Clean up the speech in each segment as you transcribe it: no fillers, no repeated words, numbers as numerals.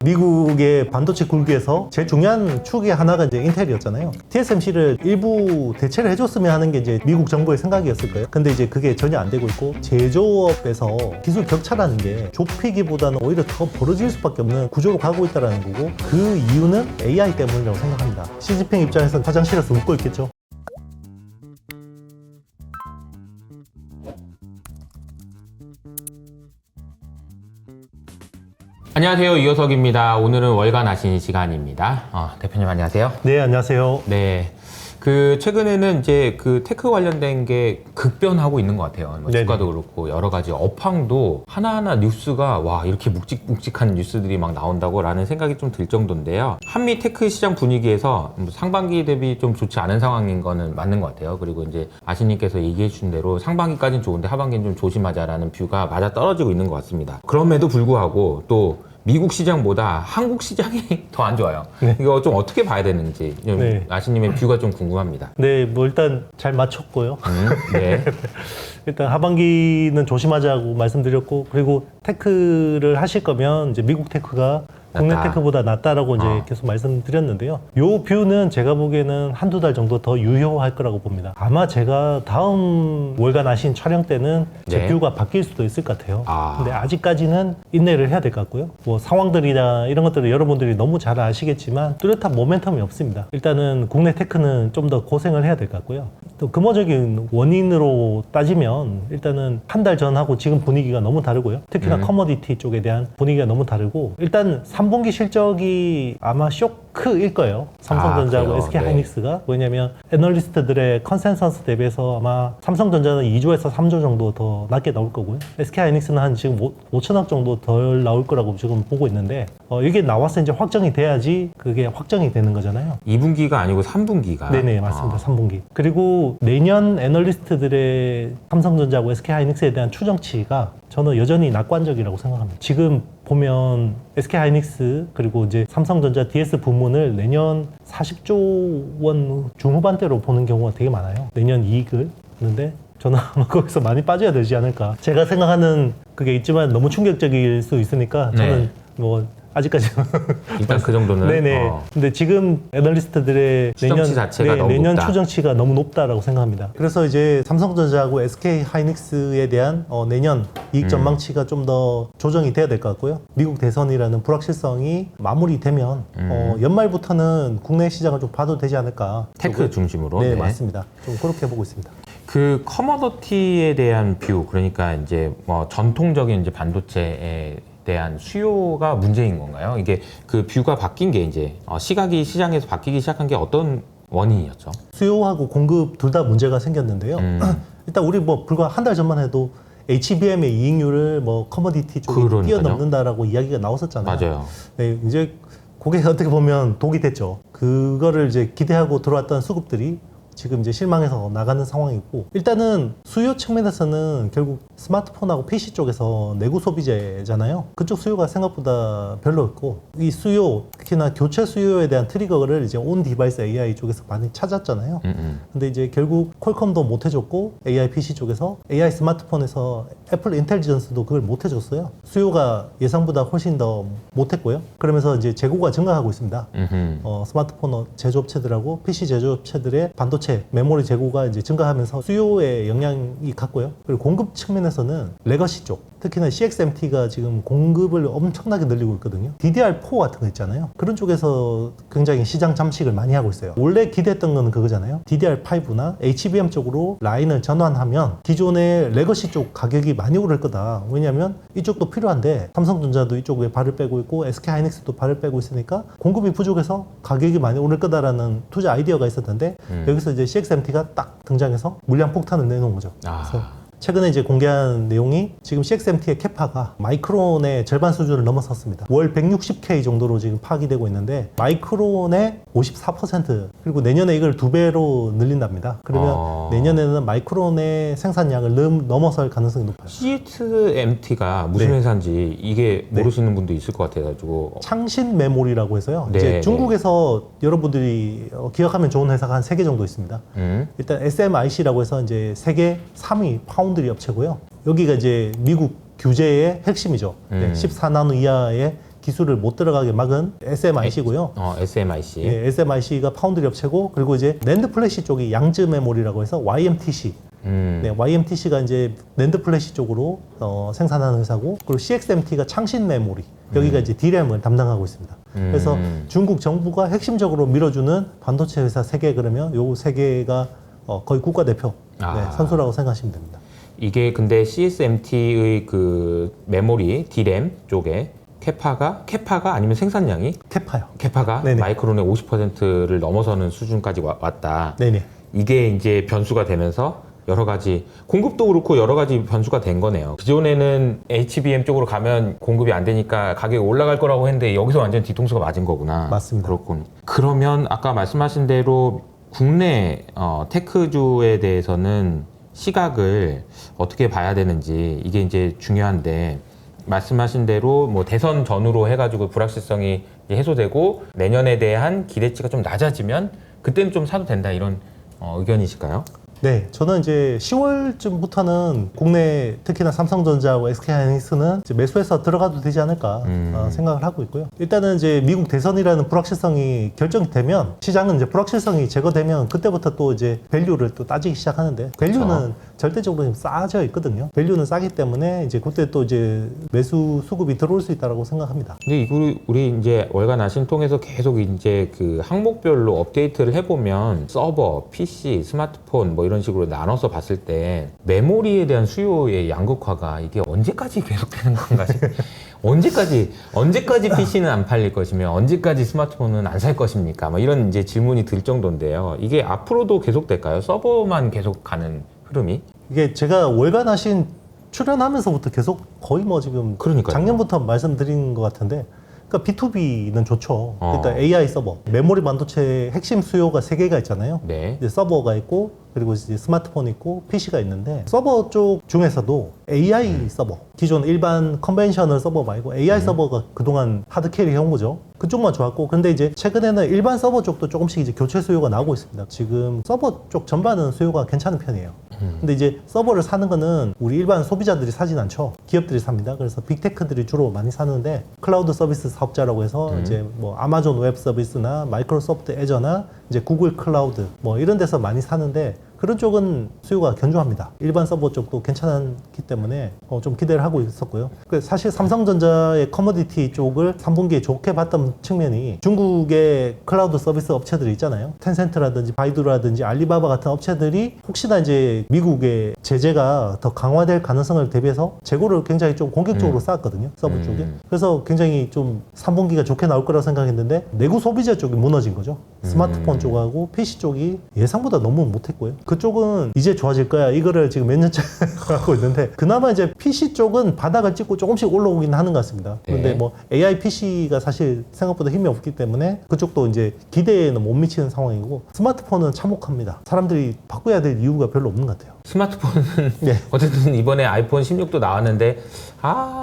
미국의 반도체 굴기에서 제일 중요한 축의 하나가 이제 인텔이었잖아요. TSMC를 일부 대체를 해줬으면 하는 게 이제 미국 정부의 생각이었을 거예요. 근데 이제 그게 전혀 안 되고 있고, 제조업에서 기술 격차라는 게 좁히기보다는 오히려 더 벌어질 수밖에 없는 구조로 가고 있다는 거고, 그 이유는 AI 때문이라고 생각합니다. 시진핑 입장에서는 화장실에서 웃고 있겠죠. 안녕하세요, 이효석입니다. 오늘은 월간 아신 시간입니다. 대표님 안녕하세요. 네, 안녕하세요. 네. 최근에는 이제 테크 관련된 게 급변하고 있는 것 같아요. 뭐 주가도 그렇고 여러 가지 업황도 하나하나 뉴스가 와, 이렇게 묵직묵직한 뉴스들이 막 나온다고 라는 생각이 좀 들 정도인데요. 한미 테크 시장 분위기에서 상반기 대비 좀 좋지 않은 상황인 거는 맞는 것 같아요. 그리고 이제 아신님께서 얘기해 주신 대로 상반기까지는 좋은데 하반기는 좀 조심하자라는 뷰가 맞아 떨어지고 있는 것 같습니다. 그럼에도 불구하고 또 미국 시장보다 한국 시장이 더 안 좋아요. 네. 이거 좀 어떻게 봐야 되는지 네. 아신님의 뷰가 좀 궁금합니다. 네, 뭐 일단 잘 맞췄고요. 네. 일단 하반기는 조심하자고 말씀드렸고, 그리고 테크를 하실 거면 이제 미국 테크가 국내 낫다. 테크보다 낫다라고 이제 계속 말씀드렸는데요. 요 뷰는 제가 보기에는 한두 달 정도 더 유효할 거라고 봅니다. 아마 제가 다음 월간 아신 촬영 때는 제 네. 뷰가 바뀔 수도 있을 것 같아요. 아. 근데 아직까지는 인내를 해야 될 것 같고요. 뭐 상황들이나 이런 것들을 여러분들이 너무 잘 아시겠지만 뚜렷한 모멘텀이 없습니다. 일단은 국내 테크는 좀 더 고생을 해야 될 것 같고요. 또 근본적인 원인으로 따지면 일단은 한 달 전하고 지금 분위기가 너무 다르고요. 특히나 커머디티 쪽에 대한 분위기가 너무 다르고, 일단 3분기 실적이 아마 쇼크일 거예요. 삼성전자하고 그래요? SK하이닉스가. 왜냐면 애널리스트들의 컨센서스 대비해서 아마 삼성전자는 2조에서 3조 정도 더 낮게 나올 거고요. SK하이닉스는 한 지금 5천억 정도 덜 나올 거라고 지금 보고 있는데, 이게 나와서 이제 확정이 돼야지 그게 확정이 되는 거잖아요. 2분기가 아니고 3분기가. 네네, 맞습니다. 3분기. 그리고 내년 애널리스트들의 삼성전자하고 SK하이닉스에 대한 추정치가 저는 여전히 낙관적이라고 생각합니다. 지금 보면 SK하이닉스 그리고 이제 삼성전자 DS 부문을 내년 40조 원 중후반대로 보는 경우가 되게 많아요. 내년 이익을. 그런데 저는 아마 거기서 많이 빠져야 되지 않을까. 제가 생각하는 그게 있지만 너무 충격적일 수 있으니까 저는 네. 뭐 아직까지는 일단 그 정도는. 네네. 근데 지금 애널리스트들의 추정치 자체가 너무 내년 높다. 추정치가 너무 높다라고 생각합니다. 그래서 이제 삼성전자하고 SK하이닉스에 대한 내년 이익 전망치가 좀 더 조정이 돼야 될 것 같고요. 미국 대선이라는 불확실성이 마무리되면 연말부터는 국내 시장을 좀 봐도 되지 않을까. 테크 중심으로. 네, 맞습니다. 좀 그렇게 보고 있습니다. 커머더티에 대한 뷰, 그러니까 이제 뭐 전통적인 이제 반도체에 대한 수요가 문제인 건가요? 이게 그 뷰가 바뀐 게 이제 시각이 시장에서 바뀌기 시작한 게 어떤 원인이었죠? 수요하고 공급 둘 다 문제가 생겼는데요. 일단 우리 뭐 불과 한 달 전만 해도 HBM의 이익률을 뭐 커머디티 쪽에 그러니까요. 뛰어넘는다라고 이야기가 나왔었잖아요. 맞아요. 네, 이제 그게 어떻게 보면 독이 됐죠. 그거를 이제 기대하고 들어왔던 수급들이 지금 이제 실망해서 나가는 상황이고, 일단은 수요 측면에서는 결국 스마트폰하고 PC 쪽에서 내구 소비재잖아요. 그쪽 수요가 생각보다 별로였고, 이 수요, 특히나 교체 수요에 대한 트리거를 이제 온 디바이스 AI 쪽에서 많이 찾았잖아요. 근데 이제 결국 퀄컴도 못 해줬고, AI PC 쪽에서 AI 스마트폰에서 애플 인텔리전스도 그걸 못 해줬어요. 수요가 예상보다 훨씬 더 못했고요. 그러면서 이제 재고가 증가하고 있습니다. 스마트폰 제조업체들하고 PC 제조업체들의 반도체 메모리 재고가 이제 증가하면서 수요에 영향이 갔고요. 그리고 공급 측면에서는 레거시 쪽, 특히나 CXMT가 지금 공급을 엄청나게 늘리고 있거든요. DDR4 같은 거 있잖아요. 그런 쪽에서 굉장히 시장 잠식을 많이 하고 있어요. 원래 기대했던 거는 그거잖아요. DDR5나 HBM 쪽으로 라인을 전환하면 기존의 레거시 쪽 가격이 많이 오를 거다. 왜냐하면 이쪽도 필요한데 삼성전자도 이쪽에 발을 빼고 있고 SK하이닉스도 발을 빼고 있으니까 공급이 부족해서 가격이 많이 오를 거다라는 투자 아이디어가 있었는데, 여기서 이제 CXMT가 딱 등장해서 물량 폭탄을 내놓은 거죠. 그래서 최근에 이제 공개한 내용이 지금 CXMT의 캐파가 마이크론의 절반 수준을 넘어섰습니다. 월 160K 정도로 지금 파악이 되고 있는데 마이크론의 54%, 그리고 내년에 이걸 2배로 늘린답니다. 그러면 내년에는 마이크론의 생산량을 넘어설 가능성이 높아요. CXMT가 무슨 네. 회사인지 이게 모르시는 분도 있을 것 같아가지고. 창신 메모리라고 해서요. 네, 이제 중국에서 여러분들이 기억하면 좋은 회사가 한 3개 정도 있습니다. 일단 SMIC라고 해서 이제 세계 3위 파운드리 업체고요. 여기가 이제 미국 규제의 핵심이죠. 14나노 이하의 기술을 못 들어가게 막은 SMIC고요. SMIC. 예, SMIC가 파운드리 업체고, 그리고 이제 낸드 플래시 쪽이 양즈 메모리라고 해서 YMTC. 네, YMTC가 이제 낸드 플래시 쪽으로 생산하는 회사고, 그리고 CXMT가 창신 메모리. 여기가 이제 D램을 담당하고 있습니다. 그래서 중국 정부가 핵심적으로 밀어주는 반도체 회사 3개, 그러면 요 3개가 거의 국가대표 선수라고 생각하시면 됩니다. 이게 근데 CXMT의 그 메모리 D램 쪽에 캐파가 아니면 생산량이 캐파가 네네. 마이크론의 50%를 넘어서는 수준까지 왔다. 네네. 이게 이제 변수가 되면서 여러 가지 공급도 그렇고 여러 가지 변수가 된 거네요. 기존에는 HBM 쪽으로 가면 공급이 안 되니까 가격이 올라갈 거라고 했는데 여기서 완전 뒤통수가 맞은 거구나. 맞습니다. 그렇군. 그러면 아까 말씀하신 대로 국내 테크주에 대해서는 시각을 어떻게 봐야 되는지 이게 이제 중요한데, 말씀하신 대로 뭐 대선 전후로 해가지고 불확실성이 해소되고 내년에 대한 기대치가 좀 낮아지면 그때는 좀 사도 된다, 이런 의견이실까요? 네, 저는 이제 10월쯤부터는 국내 특히나 삼성전자하고 SK하이닉스는 이제 매수해서 들어가도 되지 않을까 생각을 하고 있고요. 일단은 이제 미국 대선이라는 불확실성이 결정이 되면, 시장은 이제 불확실성이 제거되면 그때부터 또 이제 밸류를 또 따지기 시작하는데, 밸류는 절대적으로 지금 싸져 있거든요. 밸류는 싸기 때문에 이제 그때 또 이제 매수 수급이 들어올 수 있다고 생각합니다. 근데 이거 우리 이제 월간 아신 통해서 계속 이제 그 항목별로 업데이트를 해보면 서버, PC, 스마트폰 뭐 이런 식으로 나눠서 봤을 때 메모리에 대한 수요의 양극화가 이게 언제까지 계속되는 건가 싶어요. 언제까지 PC는 안 팔릴 것이며 언제까지 스마트폰은 안 살 것입니까? 뭐 이런 이제 질문이 들 정도인데요. 이게 앞으로도 계속될까요? 서버만 계속 가는 흐름이? 이게 제가 월간 하신 출연하면서부터 계속 거의 뭐 지금 그러니까요. 작년부터 말씀드린 것 같은데, 그러니까 B2B는 좋죠. 그러니까 AI 서버, 메모리 반도체 핵심 수요가 3개가 있잖아요. 네. 이제 서버가 있고, 그리고 이제 스마트폰 있고, PC가 있는데, 서버 쪽 중에서도 AI 서버, 기존 일반 컨벤셔널 서버 말고 AI 서버가 그동안 하드 캐리 해온 거죠. 그쪽만 좋았고, 근데 이제 최근에는 일반 서버 쪽도 조금씩 이제 교체 수요가 나오고 있습니다. 지금 서버 쪽 전반은 수요가 괜찮은 편이에요. 근데 이제 서버를 사는 거는 우리 일반 소비자들이 사진 않죠. 기업들이 삽니다. 그래서 빅테크들이 주로 많이 사는데, 클라우드 서비스 사업자라고 해서 이제 뭐 아마존 웹 서비스나 마이크로소프트 애저나 이제 구글 클라우드 뭐 이런 데서 많이 사는데, 그런 쪽은 수요가 견조합니다. 일반 서버 쪽도 괜찮기 때문에 좀 기대를 하고 있었고요. 사실 삼성전자의 커머디티 쪽을 3분기에 좋게 봤던 측면이, 중국의 클라우드 서비스 업체들이 있잖아요. 텐센트라든지 바이두라든지 알리바바 같은 업체들이 혹시나 이제 미국의 제재가 더 강화될 가능성을 대비해서 재고를 굉장히 좀 공격적으로 쌓았거든요. 서버 쪽에. 그래서 굉장히 좀 3분기가 좋게 나올 거라고 생각했는데, 내구 소비자 쪽이 무너진 거죠. 스마트폰 쪽하고 PC 쪽이 예상보다 너무 못했고요. 그쪽은 이제 좋아질 거야, 이거를 지금 몇 년째 하고 있는데, 그나마 이제 PC 쪽은 바닥을 찍고 조금씩 올라오긴 하는 것 같습니다. 그런데 뭐 AI PC가 사실 생각보다 힘이 없기 때문에 그쪽도 이제 기대에는 못 미치는 상황이고, 스마트폰은 참혹합니다. 사람들이 바꿔야 될 이유가 별로 없는 것 같아요. 스마트폰은 네. 어쨌든 이번에 아이폰 16도 나왔는데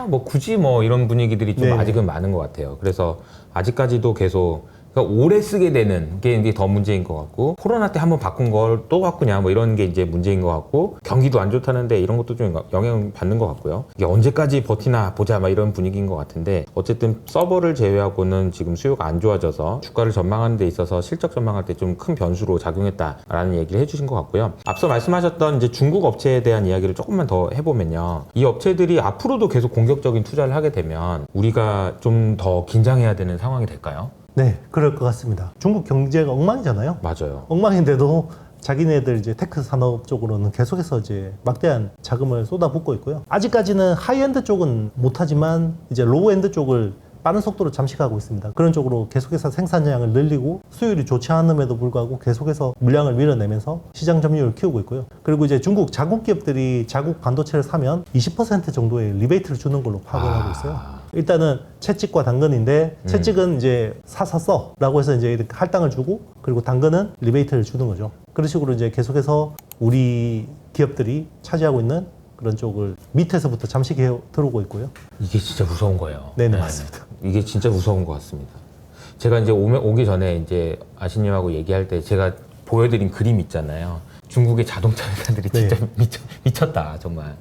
뭐 굳이 뭐 이런 분위기들이 좀 네네. 아직은 많은 것 같아요. 그래서 아직까지도 계속 그러니까 오래 쓰게 되는 게 이제 더 문제인 것 같고, 코로나 때 한번 바꾼 걸 또 바꾸냐 뭐 이런 게 이제 문제인 것 같고, 경기도 안 좋다는데 이런 것도 좀 영향 받는 것 같고요. 이게 언제까지 버티나 보자 막 이런 분위기인 것 같은데, 어쨌든 서버를 제외하고는 지금 수요가 안 좋아져서 주가를 전망하는 데 있어서 실적 전망할 때 좀 큰 변수로 작용했다라는 얘기를 해주신 것 같고요. 앞서 말씀하셨던 이제 중국 업체에 대한 이야기를 조금만 더 해보면요, 이 업체들이 앞으로도 계속 공격적인 투자를 하게 되면 우리가 좀 더 긴장해야 되는 상황이 될까요? 네, 그럴 것 같습니다. 중국 경제가 엉망이잖아요. 맞아요. 엉망인데도 자기네들 이제 테크 산업 쪽으로는 계속해서 이제 막대한 자금을 쏟아붓고 있고요. 아직까지는 하이엔드 쪽은 못하지만 이제 로우엔드 쪽을 빠른 속도로 잠식하고 있습니다. 그런 쪽으로 계속해서 생산량을 늘리고, 수율이 좋지 않음에도 불구하고 계속해서 물량을 밀어내면서 시장 점유율을 키우고 있고요. 그리고 이제 중국 자국 기업들이 자국 반도체를 사면 20% 정도의 리베이트를 주는 걸로 파악을 하고 있어요. 일단은 채찍과 당근인데, 채찍은 이제 사서 써라고 해서 이제 이렇게 할당을 주고, 그리고 당근은 리베이트를 주는 거죠. 그런 식으로 이제 계속해서 우리 기업들이 차지하고 있는 그런 쪽을 밑에서부터 잠식해 들어오고 있고요. 이게 진짜 무서운 거예요. 네네, 맞습니다. 이게 진짜 무서운 것 같습니다. 제가 이제 오기 전에 이제 아시님하고 얘기할 때 제가 보여드린 그림 있잖아요. 중국의 자동차 회사들이 진짜 미쳤다, 정말.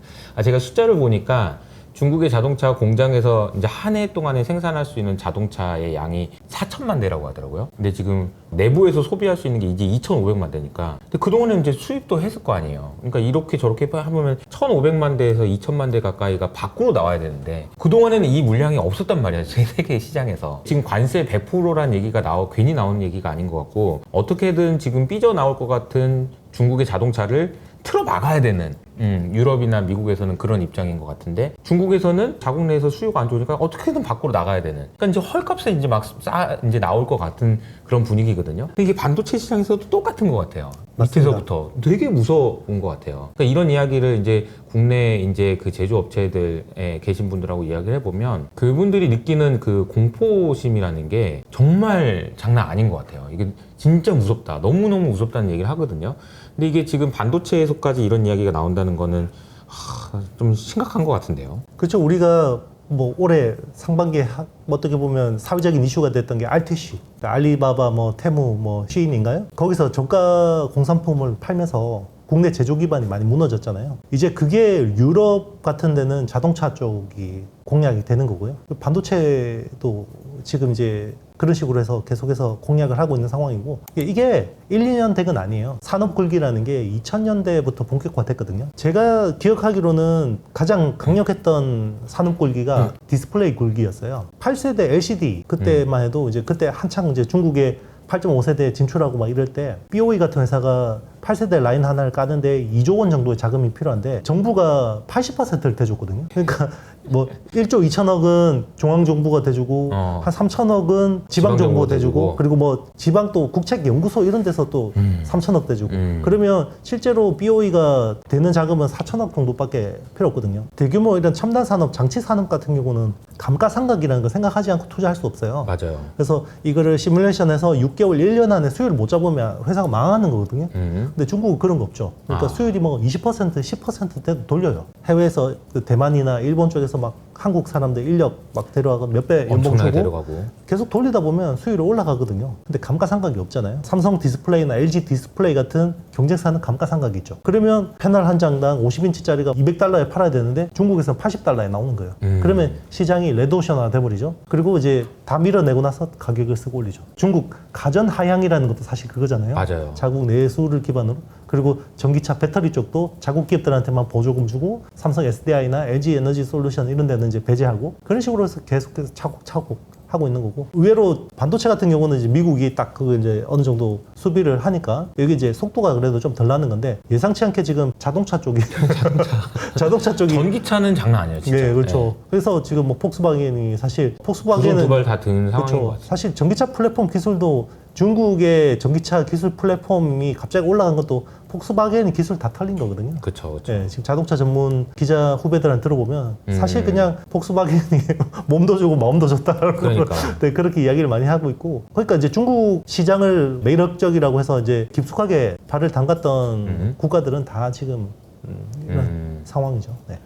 제가 숫자를 보니까 중국의 자동차 공장에서 이제 한 해 동안에 생산할 수 있는 자동차의 양이 4천만 대라고 하더라고요. 근데 지금 내부에서 소비할 수 있는 게 이제 2,500만 대니까. 근데 그동안은 이제 수입도 했을 거 아니에요. 그러니까 이렇게 저렇게 하면 1,500만 대에서 2,000만 대 가까이가 밖으로 나와야 되는데 그동안에는 이 물량이 없었단 말이에요. 세계 시장에서. 지금 관세 100%란 얘기가 괜히 나오는 얘기가 아닌 것 같고 어떻게든 지금 삐져나올 것 같은 중국의 자동차를 틀어 막아야 되는 유럽이나 미국에서는 그런 입장인 것 같은데 중국에서는 자국 내에서 수요가 안 좋으니까 어떻게든 밖으로 나가야 되는 그러니까 이제 헐값에 이제 막 이제 나올 것 같은 그런 분위기거든요. 근데 이게 반도체 시장에서도 똑같은 것 같아요. 맞습니다. 밑에서부터 되게 무서운 것 같아요. 그러니까 이런 이야기를 이제 국내 이제 그 제조업체들에 계신 분들하고 이야기를 해보면 그분들이 느끼는 그 공포심이라는 게 정말 장난 아닌 것 같아요. 이게 진짜 무섭다. 너무너무 무섭다는 얘기를 하거든요. 근데 이게 지금 반도체에서까지 이런 이야기가 나온다는 거는 좀 심각한 것 같은데요. 그렇죠. 우리가 뭐 올해 상반기에 어떻게 보면 사회적인 이슈가 됐던 게 RTC, 알리바바, 뭐 테무, 뭐 시인인가요? 거기서 저가 공산품을 팔면서 국내 제조 기반이 많이 무너졌잖아요. 이제 그게 유럽 같은 데는 자동차 쪽이 공략이 되는 거고요. 반도체도 지금 이제 그런 식으로 해서 계속해서 공략을 하고 있는 상황이고 이게 1, 2년 된 건 아니에요. 산업 굴기라는 게 2000년대부터 본격화됐거든요. 제가 기억하기로는 가장 강력했던 산업 굴기가 디스플레이 굴기였어요. 8세대 LCD 그때만 해도 이제 그때 한창 이제 중국에 8.5세대 진출하고 막 이럴 때 BOE 같은 회사가 8세대 라인 하나를 까는데 2조 원 정도의 자금이 필요한데 정부가 80%를 대줬거든요. 그러니까 뭐 1조 2천억은 중앙정부가 대주고 한 3천억은 지방정부가 대주고 그리고 뭐 지방 또 국책연구소 이런 데서 또 3천억 대주고 그러면 실제로 BOE가 되는 자금은 4천억 정도밖에 필요 없거든요. 대규모 이런 첨단 산업, 장치 산업 같은 경우는 감가상각이라는 걸 생각하지 않고 투자할 수 없어요. 맞아요. 그래서 이거를 시뮬레이션해서 6개월, 1년 안에 수율을 못 잡으면 회사가 망하는 거거든요. 근데 중국은 그런 거 없죠. 그러니까 수율이 뭐 20%, 10%대도 돌려요. 해외에서 그 대만이나 일본 쪽에서 막 한국 사람들 인력 막 데려와서 몇 배 연봉 주고 데려가고. 계속 돌리다 보면 수율이 올라가거든요. 근데 감가상각이 없잖아요. 삼성 디스플레이나 LG 디스플레이 같은 경쟁사는 감가상각이 있죠. 그러면 패널 한 장당 50인치짜리가 200달러에 팔아야 되는데 중국에서는 80달러에 나오는 거예요. 그러면 시장이 레드오션화 돼버리죠. 그리고 이제 다 밀어내고 나서 가격을 쓰고 올리죠. 중국 가전 하향이라는 것도 사실 그거잖아요. 맞아요. 자국 내수를 기반으로. 그리고 전기차 배터리 쪽도 자국 기업들한테만 보조금 주고 삼성 SDI나 LG 에너지 솔루션 이런 데는 이제 배제하고 그런 식으로 해서 계속해서 차곡차곡 하고 있는 거고 의외로 반도체 같은 경우는 이제 미국이 딱 그 이제 어느 정도 수비를 하니까 여기 이제 속도가 그래도 좀 덜 나는 건데 예상치 않게 지금 자동차 쪽이 자동차 쪽이 전기차는 장난 아니에요, 진짜. 네, 그렇죠. 그래서 지금 뭐 폭스바겐이 사실 폭스바겐은 두 발 다 든 상황인 것 그렇죠. 같아요. 사실 전기차 플랫폼 기술도 중국의 전기차 기술 플랫폼이 갑자기 올라간 것도 폭스바겐 기술 다 털린 거거든요. 그렇죠, 그렇죠. 네, 지금 자동차 전문 기자 후배들한테 들어보면 사실 그냥 폭스바겐이 몸도 주고 마음도 줬다라고 그러니까. 네, 그렇게 이야기를 많이 하고 있고 그러니까 이제 중국 시장을 매력적이라고 해서 이제 깊숙하게 발을 담갔던 국가들은 다 지금 이런 상황이죠. 네.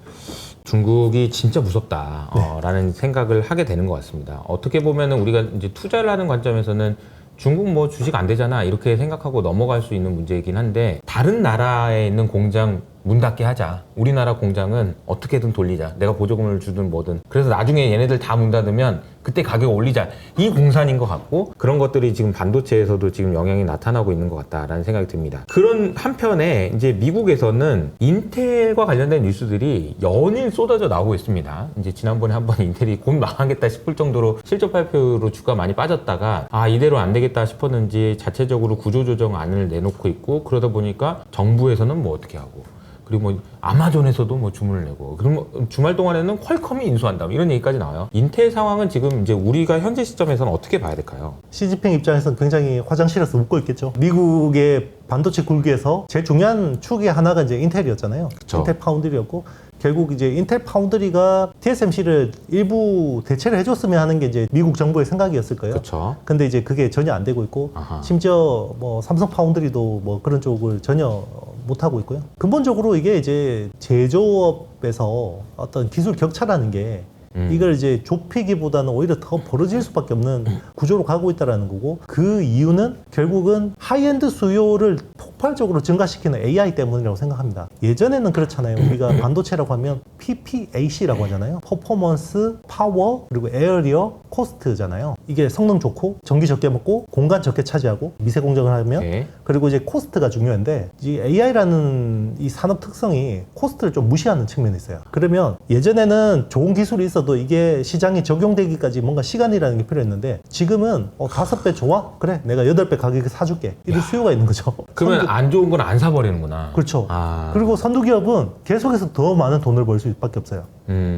중국이 진짜 무섭다라는 생각을 하게 되는 것 같습니다. 어떻게 보면은 우리가 이제 투자를 하는 관점에서는 중국 뭐 주식 안 되잖아 이렇게 생각하고 넘어갈 수 있는 문제이긴 한데 다른 나라에 있는 공장 문 닫게 하자. 우리나라 공장은 어떻게든 돌리자. 내가 보조금을 주든 뭐든. 그래서 나중에 얘네들 다 문 닫으면 그때 가격 올리자. 이 공산인 것 같고 그런 것들이 지금 반도체에서도 지금 영향이 나타나고 있는 것 같다라는 생각이 듭니다. 그런 한편에 이제 미국에서는 인텔과 관련된 뉴스들이 연일 쏟아져 나오고 있습니다. 이제 지난번에 한번 인텔이 곧 망하겠다 싶을 정도로 실적 발표로 주가 많이 빠졌다가 이대로 안 되겠다 싶었는지 자체적으로 구조조정안을 내놓고 있고 그러다 보니까 정부에서는 뭐 어떻게 하고 그리고 뭐 아마존에서도 뭐 주문을 내고 그럼 뭐 주말 동안에는 퀄컴이 인수한다 이런 얘기까지 나와요. 인텔 상황은 지금 이제 우리가 현재 시점에서는 어떻게 봐야 될까요? 시진핑 입장에서는 굉장히 화장실에서 웃고 있겠죠. 미국의 반도체 굴기에서 제일 중요한 축이 하나가 이제 인텔이었잖아요. 그쵸. 인텔 파운드리였고 결국 이제 인텔 파운드리가 TSMC를 일부 대체를 해줬으면 하는 게 이제 미국 정부의 생각이었을 거예요. 그렇죠. 근데 이제 그게 전혀 안 되고 있고 아하. 심지어 뭐 삼성 파운드리도 뭐 그런 쪽을 전혀 못 하고 있고요. 근본적으로 이게 이제 제조업에서 어떤 기술 격차라는 게 이걸 이제 좁히기보다는 오히려 더 벌어질 수밖에 없는 구조로 가고 있다는 거고 그 이유는 결국은 하이엔드 수요를 폭발적으로 증가시키는 AI 때문이라고 생각합니다. 예전에는 그렇잖아요. 우리가 반도체라고 하면 PPAC라고 하잖아요. 퍼포먼스, 파워, 그리고 에어리어, 코스트잖아요. 이게 성능 좋고 전기 적게 먹고 공간 적게 차지하고 미세 공정을 하면 네. 그리고 이제 코스트가 중요한데 이 AI라는 이 산업 특성이 코스트를 좀 무시하는 측면이 있어요. 그러면 예전에는 좋은 기술이 있어도 이게 시장에 적용되기까지 뭔가 시간이라는 게 필요했는데 지금은 5배 좋아? 그래 내가 8배 가격에 사줄게. 이런 수요가 있는 거죠. 그러면 안 좋은 건 안 사버리는구나. 그렇죠. 아. 그리고 선두기업은 계속해서 더 많은 돈을 벌 수밖에 없어요.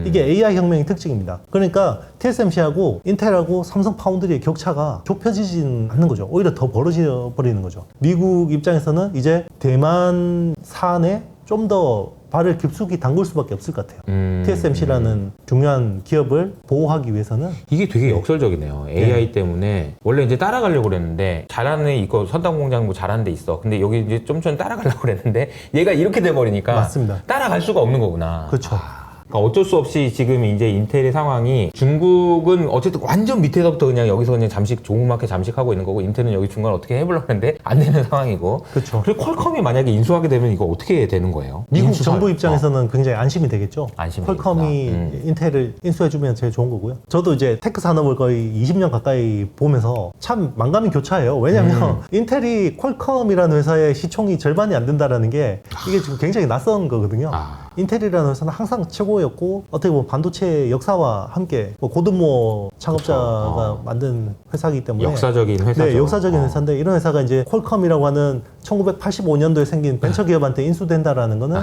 이게 AI 혁명의 특징입니다. 그러니까 TSMC하고 인텔하고 삼성 파운드리의 격차가 좁혀지진 않는 거죠. 오히려 더 벌어져 버리는 거죠. 미국 입장에서는 이제 대만 사안에 좀 더 발을 깊숙이 담글 수밖에 없을 것 같아요. TSMC라는 중요한 기업을 보호하기 위해서는 이게 되게 역설적이네요. AI 때문에 원래 이제 따라가려고 그랬는데 잘하는 애 이거 선당 공장 뭐 잘하는 데 있어. 근데 여기 이제 좀 전에 따라가려고 그랬는데 얘가 이렇게 돼 버리니까 맞습니다. 따라갈 수가 없는 거구나. 그렇죠. 그러니까 어쩔 수 없이 지금 이제 인텔의 상황이 중국은 어쨌든 완전 밑에서부터 그냥 여기서 그냥 조그맣게 잠식하고 있는 거고 인텔은 여기 중간 어떻게 해보려고 하는데 안 되는 상황이고. 그렇죠. 그리고 퀄컴이 만약에 인수하게 되면 이거 어떻게 되는 거예요? 미국 인수사- 정부 입장에서는 굉장히 안심이 되겠죠. 안심이 퀄컴이 되겠구나. 인텔을 인수해주면 제일 좋은 거고요. 저도 이제 테크 산업을 거의 20년 가까이 보면서 참 만감이 교차해요. 왜냐하면 인텔이 퀄컴이라는 회사의 시총이 절반이 안 된다라는 게 이게 지금 굉장히 낯선 거거든요. 아. 인텔이라는 회사는 항상 최고였고 어떻게 보면 반도체 역사와 함께 뭐 고든모 창업자가 그쵸. 만든 회사이기 때문에 역사적인 회사죠. 네, 역사적인 회사인데 이런 회사가 이제 퀄컴이라고 하는 1985년도에 생긴 벤처 기업한테 인수된다라는 거는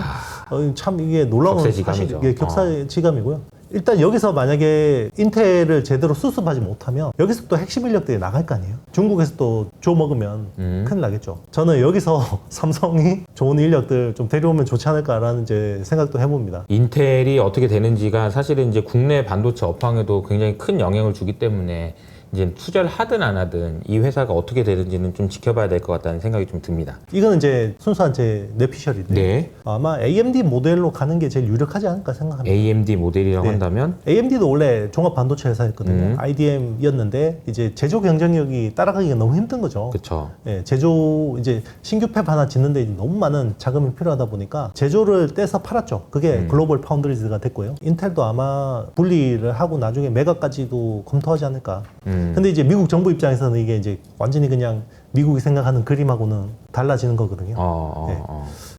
참 이게 놀라운 격세지감이죠. 사실, 격세지감이고요. 일단 여기서 만약에 인텔을 제대로 수습하지 못하면 여기서 또 핵심 인력들이 나갈 거 아니에요. 중국에서 또 줘 먹으면 큰일 나겠죠. 저는 여기서 삼성이 좋은 인력들 좀 데려오면 좋지 않을까라는 이제 생각도 해봅니다. 인텔이 어떻게 되는지가 사실은 이제 국내 반도체 업황에도 굉장히 큰 영향을 주기 때문에 이제 투자를 하든 안 하든 이 회사가 어떻게 되는지는 좀 지켜봐야 될 것 같다는 생각이 좀 듭니다. 이거는 이제 순수한 제 뇌피셜인데 네. 아마 AMD 모델로 가는 게 제일 유력하지 않을까 생각합니다. AMD 모델이라고 네. 한다면 AMD도 원래 종합 반도체 회사였거든요. IDM이었는데 이제 제조 경쟁력이 따라가기가 너무 힘든 거죠. 그쵸. 예, 제조 이제 신규 팹 하나 짓는데 이제 너무 많은 자금이 필요하다 보니까 제조를 떼서 팔았죠. 그게 글로벌 파운드리즈가 됐고요. 인텔도 아마 분리를 하고 나중에 매각까지도 검토하지 않을까. 근데 이제 미국 정부 입장에서는 이게 이제 완전히 그냥 미국이 생각하는 그림하고는 달라지는 거거든요. 네.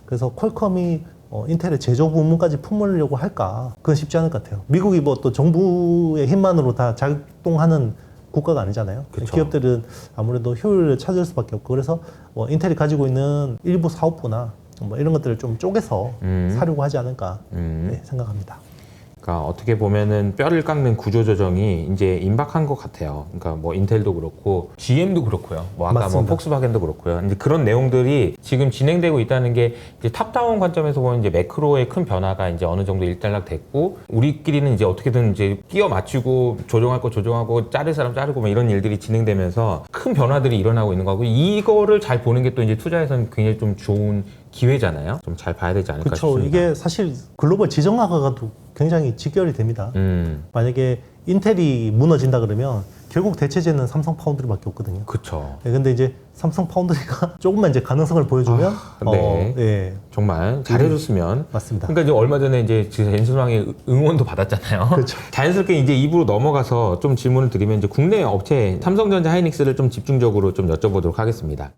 그래서 퀄컴이 인텔의 제조 부문까지 품으려고 할까? 그건 쉽지 않을 것 같아요. 미국이 뭐 또 정부의 힘만으로 다 작동하는 국가가 아니잖아요. 그쵸. 기업들은 아무래도 효율을 찾을 수밖에 없고 그래서 인텔이 가지고 있는 일부 사업부나 뭐 이런 것들을 좀 쪼개서 사려고 하지 않을까 네, 생각합니다. 그러니까 어떻게 보면은 뼈를 깎는 구조 조정이 이제 임박한 것 같아요. 그러니까 뭐 인텔도 그렇고 GM도 그렇고요. 뭐 아까 맞습니다. 뭐 폭스바겐도 그렇고요. 이제 그런 내용들이 지금 진행되고 있다는 게 이제 탑다운 관점에서 보면 이제 매크로의 큰 변화가 이제 어느 정도 일단락됐고 우리끼리는 이제 어떻게든 이제 끼워 맞추고 조정할 거 조정하고 자를 사람 자르고 뭐 이런 일들이 진행되면서 큰 변화들이 일어나고 있는 거고 이거를 잘 보는 게 또 이제 투자에서는 굉장히 좀 좋은 기회잖아요. 좀 잘 봐야 되지 않을까 그렇죠. 싶습니다. 이게 사실 글로벌 지정학과가도 굉장히 직결이 됩니다. 만약에 인텔이 무너진다 그러면 결국 대체제는 삼성 파운드리밖에 없거든요. 그렇죠. 네, 근데 이제 삼성 파운드리가 조금만 이제 가능성을 보여주면 네. 예, 정말 잘해줬으면. 맞습니다. 그러니까 이제 얼마 전에 이제 젠슨왕의 응원도 받았잖아요. 그렇죠. 자연스럽게 이제 입으로 넘어가서 좀 질문을 드리면 이제 국내 업체 삼성전자 하이닉스를 좀 집중적으로 좀 여쭤보도록 하겠습니다.